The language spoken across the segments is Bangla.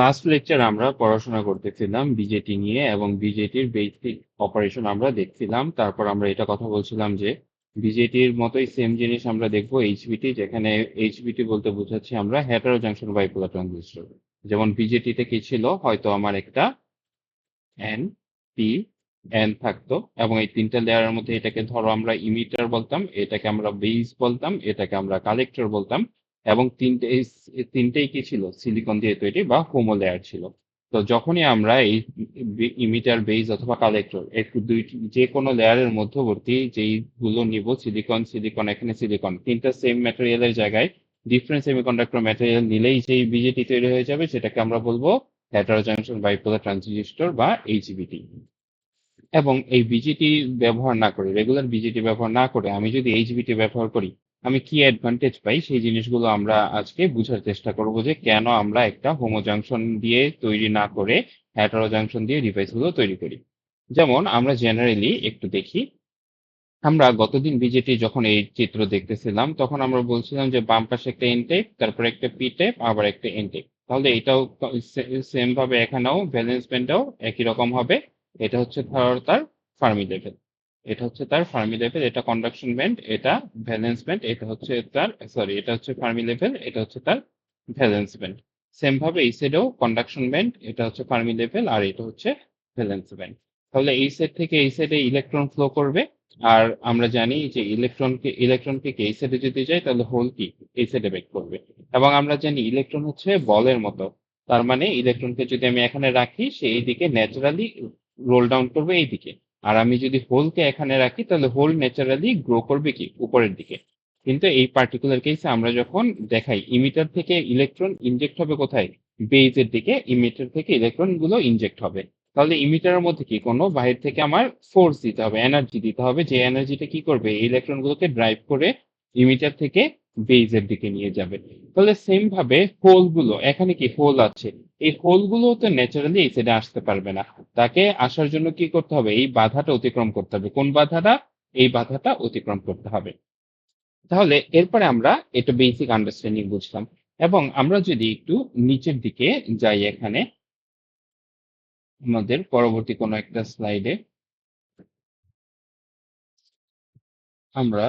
লাস্ট লেকচার আমরা পড়াশোনা করতেছিলাম বিজেটি নিয়ে এবং বিজেটির বেসিক অপারেশন আমরা দেখছিলাম। তারপর আমরা এটা কথা বলছিলাম যে বিজেটির মতোই সেম জিনিস আমরা দেখবো এইচবিটি, যেখানে এইচবিটি বলতে বোঝাচ্ছি আমরা হেটারো জাংশন বাইপোলার ট্রানজিস্টর। যেমন বিজেটিতে কি ছিল, হয়তো আমার একটা এন, পি, এন থাকতো এবং এই তিনটা লেয়ারের মধ্যে এটাকে ধরো আমরা ইমিটার বলতাম, এটাকে আমরা বেস বলতাম, এটাকে আমরা কালেক্টর বলতাম। এবং তিনটেই কি ছিল, সিলিকন দিয়ে তৈরি বা হোমো লেয়ার ছিল। তো যখনই আমরা এই ইমিটার, বেস অথবা কালেক্টর একটু দুই যে কোনো লেয়ারের মধ্যবর্তী যেইগুলো নিব, সিলিকন সিলিকন এখানে সিলিকন তিনটা সেম ম্যাটেরিয়ালের জায়গায় ডিফারেন্ট সেমিকন্ডাক্টর ম্যাটেরিয়াল নিলেই যেই বিজেটি তৈরি হয়ে যাবে, সেটাকে আমরা বলবো হেটারো জাংশন বাইপোলার ট্রানজিস্টর বা এইচবিটি। এবং এই বিজিটি ব্যবহার না করে, রেগুলার বিজিটি ব্যবহার না করে আমি যদি এইচবিটি ব্যবহার করি, আমি কি অ্যাডভান্টেজ পাই, সেই জিনিসগুলো আমরা আজকে বুঝার চেষ্টা করব যে কেন আমরা একটা হোমো জাংশন দিয়ে তৈরি না করে হেটারো জাংশন দিয়ে ডিভাইসগুলো তৈরি করি। যেমন আমরা জেনারেলি একটু দেখি, আমরা গতদিন বিজেটি যখন এই চিত্র দেখতেছিলাম তখন আমরা বলছিলাম যে বাম পাশে একটা ইনটেক, তারপর একটা পি টেপ, আবার একটা ইনটেক। তাহলে এটাও সেম ভাবে এখানেও ভ্যালেন্স ব্যান্ডটাও একই রকম হবে। এটা হচ্ছে ধরো তার ফার্মি লেভেল, এটা হচ্ছে তার ফার্মি লেভেল, এটা কন্ডাকশন ব্যান্ড, এটা ভ্যালেন্স ব্যান্ড, এটা হচ্ছে তার, সরি, এটা হচ্ছে ফার্মি লেভেল, এটা হচ্ছে তার ভ্যালেন্স ব্যান্ড। সেম ভাবে এই সাইডেও কন্ডাকশন ব্যান্ড, এটা হচ্ছে ফার্মি লেভেল, আর এটা হচ্ছে ভ্যালেন্স ব্যান্ড। তাহলে এই সাইড থেকে এই সাইডে ইলেকট্রন ফ্লো করবে। আর আমরা জানি যে ইলেকট্রনকে কি এই সাইডে যদি যায়, তাহলে হোল কি এই সাইডে ব্যাক করবে। এবং আমরা জানি ইলেকট্রন হচ্ছে বলের মতো, তার মানে ইলেকট্রনকে যদি আমি এখানে রাখি, সে এইদিকে ন্যাচারালি রোল ডাউন করবে এইদিকে। আর আমি যদি হোলকে এখানে রাখি, তাহলে হোল ন্যাচারালি গ্রো করবে কি উপরের দিকে। কিন্তু এই পার্টিকুলার কেসে আমরা যখন দেখাই, ইমিটার থেকে ইলেকট্রন ইনজেক্ট হবে কোথায়, বেজের দিকে, ইমিটার থেকে ইলেকট্রন গুলো ইনজেক্ট হবে। তাহলে ইমিটারের মধ্যে কি কোনো বাহির থেকে আমার ফোর্স দিতে হবে, এনার্জি দিতে হবে, যে এনার্জিটা কি করবে, এই ইলেকট্রন গুলোকে ড্রাইভ করে ইমিটার থেকে বেজের দিকে নিয়ে যাবে। তাহলে সেম ভাবে হোল গুলো, এখানে কি হোল আছে, এই হোল গুলো তো ন্যাচারালি এই সাইডে আসতে পারবে না। তাকে আসার জন্য কি করতে হবে, এই বাধাটা অতিক্রম করতে হবে। কোন বাধাটা? এই বাধাটা অতিক্রম করতে হবে। তাহলে এরপরে আমরা এটা বেসিক আন্ডারস্ট্যান্ডিং বুঝলাম। এবং আমরা যদি একটু নিচের দিকে যাই, এখানে আমাদের পরবর্তী কোনো একটা স্লাইডে আমরা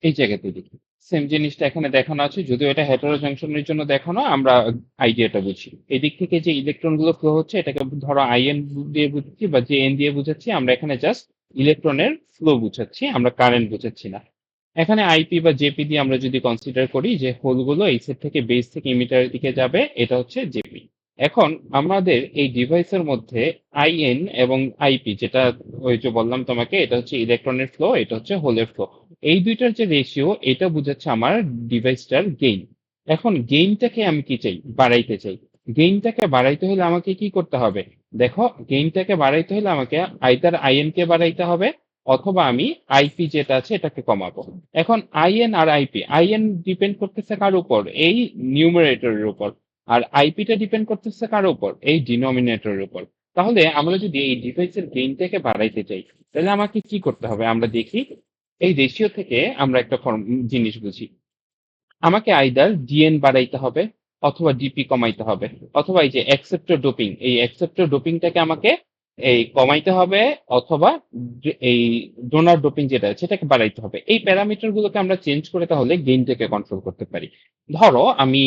এই জায়গাতে দেখি, সেম জিনিসটা এখানে দেখানো আছে, যদিও এটা হেটারো জাংশনের জন্য দেখানো, আমরা আইডিয়াটা বুঝি। এই দিক থেকে যে ইলেকট্রন গুলো ফ্লো হচ্ছে, এটাকে ধরো আইএন দিয়ে বুঝাচ্ছি বা জে এন দিয়ে বুঝাচ্ছি। আমরা এখানে জাস্ট ইলেকট্রনের ফ্লো বুঝাচ্ছি, আমরা কারেন্ট বুঝাচ্ছি না। এখানে আইপি বা জেপি দিয়ে আমরা যদি কনসিডার করি যে হোলগুলো এই সেট থেকে বেস থেকে ইমিটারের দিকে যাবে, এটা হচ্ছে জেপি। এখন আমাদের এই ডিভাইসের মধ্যে আইএন এবং আইপি, যেটা ওই যে বললাম তোমাকে, এটা হচ্ছে ইলেকট্রনের ফ্লো, এটা হচ্ছে হোলের ফ্লো। এই দুইটার যে রেশিও, এটা বোঝাচ্ছে আমার ডিভাইসটার গেইন। এখন গেইনটাকে আমি কি চাই, বাড়াইতে চাই। গেইনটাকে বাড়াইতে হলে আমাকে কি করতে হবে? দেখো, গেইনটাকে বাড়াইতে হলে আমাকে আইদার আইএন কে বাড়াইতে হবে, অথবা আমি আইপি যেটা আছে এটাকে কমাবো। এখন আইএন আর আইপি, আইএন ডিপেন্ড করতেছে কার উপর, এই নিউমারেটরের উপর। আর আইপিটা ডিপেন্ড করতেছে কার উপর, এই ডিনোমিনেটরের উপর। তাহলে আমরা যদি এই ডিভাইসের গেইনটাকে বাড়াইতে চাই, তাহলে আমাকে কি করতে হবে, আমরা দেখি। এই রেশিও থেকে আমরা একটা জিনিস বুঝি, আমাকে আইদার ডিএন বাড়াইতে হবে, অথবা ডিপি কমাইতে হবে, অথবা এই যে অ্যাকসেপ্টর ডোপিং, এই অ্যাকসেপ্টর ডোপিংটাকে আমাকে এই কমাইতে হবে, অথবা এই ডোনার ডোপিং যেটা আছে সেটাকে বাড়াইতে হবে। এই প্যারামিটার গুলোকে আমরা চেঞ্জ করে তাহলে গেইনটাকে কন্ট্রোল করতে পারি। ধরো আমি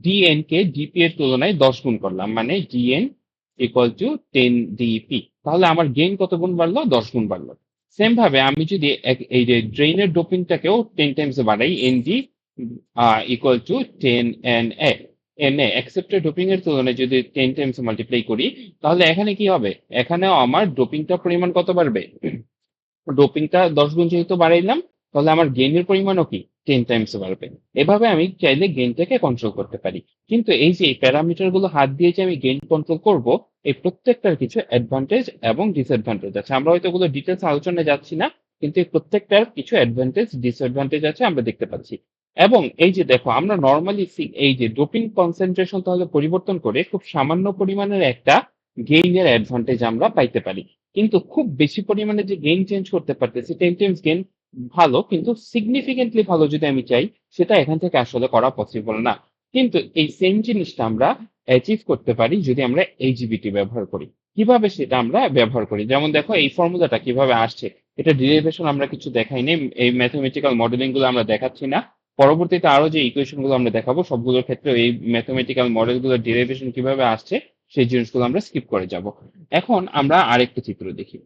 ডিএন কে ডিপি এর তুলনায় 10 গুণ করলাম, মানে ডিএন ইকুয়াল টু 10 ডিপি, তাহলে আমার গেইন কত গুণ বাড়লো, 10 গুণ বাড়লো। সেম ভাবে আমি যদি এই যে ড্রেইনের ডোপিংটাকেও 10 টাইমস বাড়াই, ND equal to 10 N A, N A accepted doping এর তুলনায় যদি 10 টাইমস মাল্টিপ্লাই করি, তাহলে এখানে কি হবে, এখানেও আমার ডোপিংটার পরিমাণ কত বাড়বে, ডোপিংটা 10 গুণ যেহেতু বাড়াইলাম, তাহলে আমার গেইনের পরিমাণও কি 10 টাইমস বাড়বে। এভাবে আমি চাইলে গেইনটাকে কন্ট্রোল করতে পারি। কিন্তু এই যে প্যারামিটার গুলো হাত দিয়ে যে আমি গেইন কন্ট্রোল করব, এই প্রত্যেকটার কিছু অ্যাডভান্টেজ এবং ডিসঅ্যাডভান্টেজ আছে। আমরা হয়তো ওগুলো ডিটেলস আলোচনায় যাচ্ছি না, কিন্তু এই প্রত্যেকটার কিছু অ্যাডভান্টেজ ডিসঅ্যাডভান্টেজ আছে, আমরা দেখতে পাচ্ছি। এবং এই যে দেখো, আমরা নর্মালি এই যে ডোপিং কনসেন্ট্রেশন তাহলে পরিবর্তন করে খুব সামান্য পরিমাণের একটা গেইনের অ্যাডভান্টেজ আমরা পাইতে পারি। কিন্তু খুব বেশি পরিমাণে যে গেইন চেঞ্জ করতে পারতেছি, 10 টাইমস গেইন ভালো, কিন্তু সিগনিফিকেন্টলি ভালো যদি আমি চাই, সেটা এখান থেকে আসলে করা পসিবল না। কিন্তু এই সেম জিনিসটা আমরা অ্যাচিভ করতে পারি যদি আমরা এইচবিটি ব্যবহার করি। কিভাবে সেটা আমরা ব্যবহার করি? যেমন দেখো এই ফর্মুলাটা কিভাবে আসছে। এটা ডেরিভেশন আমরা কিছু দেখাইনি। এই ম্যাথমেটিক্যাল মডেলিং গুলো আমরা দেখাচ্ছি না। পরবর্তীতে আরো যে ইকুয়েশন গুলো আমরা দেখাবো সবগুলোর ক্ষেত্রে এই ম্যাথমেটিক্যাল মডেল গুলোর ডেরিভেশন কিভাবে আসছে সেই জিনিসগুলো আমরা স্কিপ করে যাব। এখন আমরা আরেকটা চিত্র দেখি।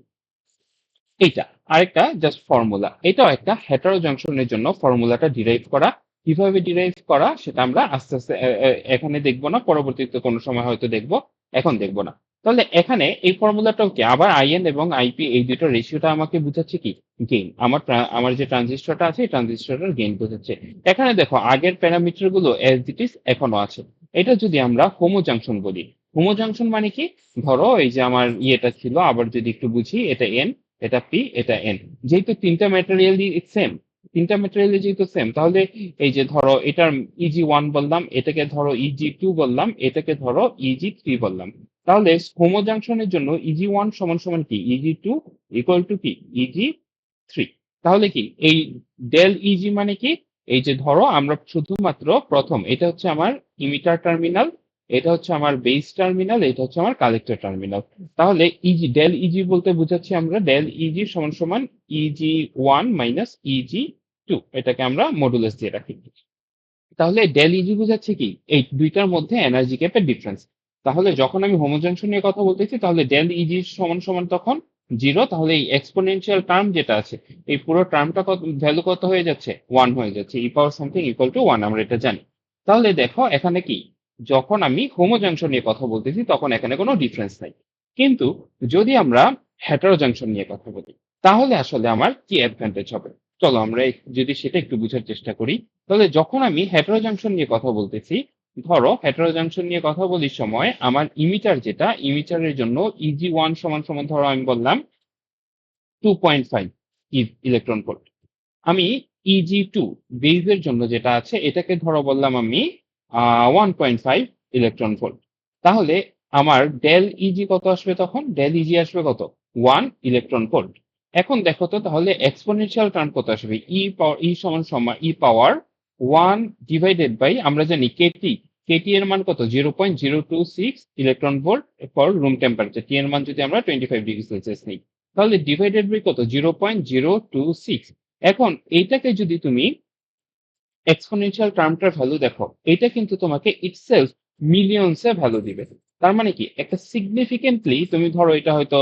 এইটা আরেকটা জাস্ট ফর্মুলা। এটাও একটা হেটারো জাংশনের জন্য ফর্মুলাটা ডিরাইভ করা। কিভাবে ডিরাইভ করা সেটা আমরা আস্তে আস্তে এখানে দেখবো না, পরবর্তীতে কোনো সময় হয়তো দেখবো, এখন দেখবো না। তাহলে এখানে এই ফর্মুলাটাও কি আবার আইএন এবং আইপি এই দুটো রেশিওটা আমাকে বুঝাচ্ছে কি গেইন। আমার যে ট্রানজিস্টরটা আছে এই ট্রানজিস্টরের গেইন বোঝাচ্ছে। এখানে দেখো আগের প্যারামিটার গুলো এজ ইট ইজ এখনো আছে। এটা যদি আমরা হোমো জাংশন বলি, হোমো জাংশন মানে কি, ধরো এই যে আমার ইয়েটা ছিল, আবার যদি একটু বুঝি, এটা এন, এটা পি, এটা এন। যেহেতু তিনটা ম্যাটেরিয়ালই সেম, তিনটা ম্যাটেরিয়াল যেহেতু সেম, তাহলে এই যে ধরো এটার ইজি ওয়ান বললাম, এটাকে ধরো ইজি টু বললাম, এটাকে ধরো ইজি থ্রি বললাম। তাহলে হোমো জাংশনের জন্য ইজি ওয়ান সমান সমান কি ইজি টু ইকুয়াল টু কি ইজি থ্রি। তাহলে কি এই ডেল ইজি মানে কি, এই যে ধরো আমরা শুধুমাত্র প্রথম, এটা হচ্ছে আমার ইমিটার টার্মিনাল, এটা হচ্ছে আমার বেস টার্মিনাল, এটা হচ্ছে আমার কালেক্টর টার্মিনাল। তাহলে ইজি ডেল ইজি বলতে বুঝাচ্ছি আমরা ডেল ইজি সমান সমান easy one minus easy to, এটাকে আমরা মডুলাস দিয়ে রাখি। তাহলে ডেল ইজি বোঝাচ্ছে কি এই দুইটার মধ্যে এনার্জি গ্যাপের ডিফারেন্স। তাহলে যখন আমি হোমোজাংশন নিয়ে কথা বলতেছি তাহলে ডেল ইজি সমান সমান তখন জিরো। তাহলে এই এক্সপোনেনশিয়াল টার্ম যেটা আছে এই পুরো টার্মটা কত ভ্যালু কত হয়ে যাচ্ছে, ওয়ান হয়ে যাচ্ছে। E power something equal to one, আমরা এটা জানি। তাহলে দেখো এখানে কি, যখন আমি হোমোজাংশন নিয়ে কথা বলতেছি তখন এখানে কোনো ডিফারেন্স নাই। কিন্তু যদি আমরা হেটারো জাংশন নিয়ে কথা বলি তাহলে আসলে আমার কি অ্যাডভান্টেজ হবে, চলো আমরা যদি সেটা একটু বুঝার চেষ্টা করি। তাহলে যখন আমি হেটারো জাংশন নিয়ে কথা বলতেছি, ধরো হেটারো জাংশন নিয়ে কথা বলির সময় আমার ইমিটার যেটা, ইমিটারের জন্য ইজি ওয়ান সমান সমান ধরো আমি বললাম 2.5 ইলেকট্রন ভোল্ট। আমি ইজি টু বেজের জন্য যেটা আছে এটাকে ধরো বললাম আমি 1.5 ইলেকট্রন ভোল্ট। তাহলে আমার ডেল ইজি কত আসবে, তখন ডেল ইজি আসবে কত, 1 ইলেকট্রন ভোল্ট। এখন দেখো তো তাহলে এক্সপোনেনশিয়াল টার্ম কত আসবে, ই পাওয়ার ই সমান সমান ই পাওয়ার 1 ডিভাইডেড বাই, আমরা জানি কেটি, কেটি এর মান কত 0.026 electron volt for room temperature, T এর মান যদি আমরা 25 ডিগ্রি সেলসিয়াস নিই, তাহলে ডিভাইডেড বাই কত 0.026। এখন এইটাকে যদি তুমি এক্সপোনেনশিয়াল টার্মটার ভ্যালু দেখো, এটা কিন্তু তোমাকে ইটসেলফ মিলিয়নসে ভ্যালু দিবে। তার মানে কি একটা সিগনিফিকেন্টলি তুমি ধরো এটা হয়তো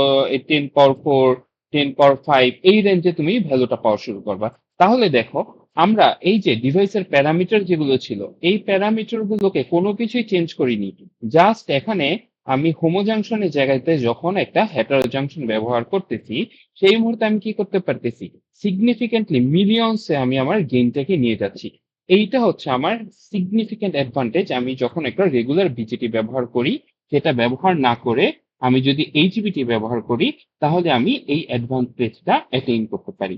10 পাওয়ার 4, 10 পাওয়ার 5 এই রেঞ্জে তুমি ভ্যালুটা পাওয়া শুরু করবা। তাহলে দেখো আমরা এই যে ডিভাইসের প্যারামিটার যেগুলো ছিল এই প্যারামিটার গুলোকে কোনো কিছুই চেঞ্জ করিনি, জাস্ট এখানে আমি হোমো জাংশনের জায়গাতে যখন একটা হেটারো জাংশন ব্যবহার করতেছি সেই মুহূর্তে আমি কি করতে পারতেছি, সিগনিফিকেন্টলি মিলিয়নসে আমি আমার গেইনটাকে নিয়ে যাচ্ছি। এইটা হচ্ছে আমার সিগনিফিকেন্ট অ্যাডভান্টেজ আমি যখন একটা রেগুলার বিজেটি ব্যবহার করি। সেটা ব্যবহার না করে আমি যদি এইচবিটি ব্যবহার করি তাহলে আমি এই অ্যাডভান্টেজটা অ্যাটেইন করতে পারি।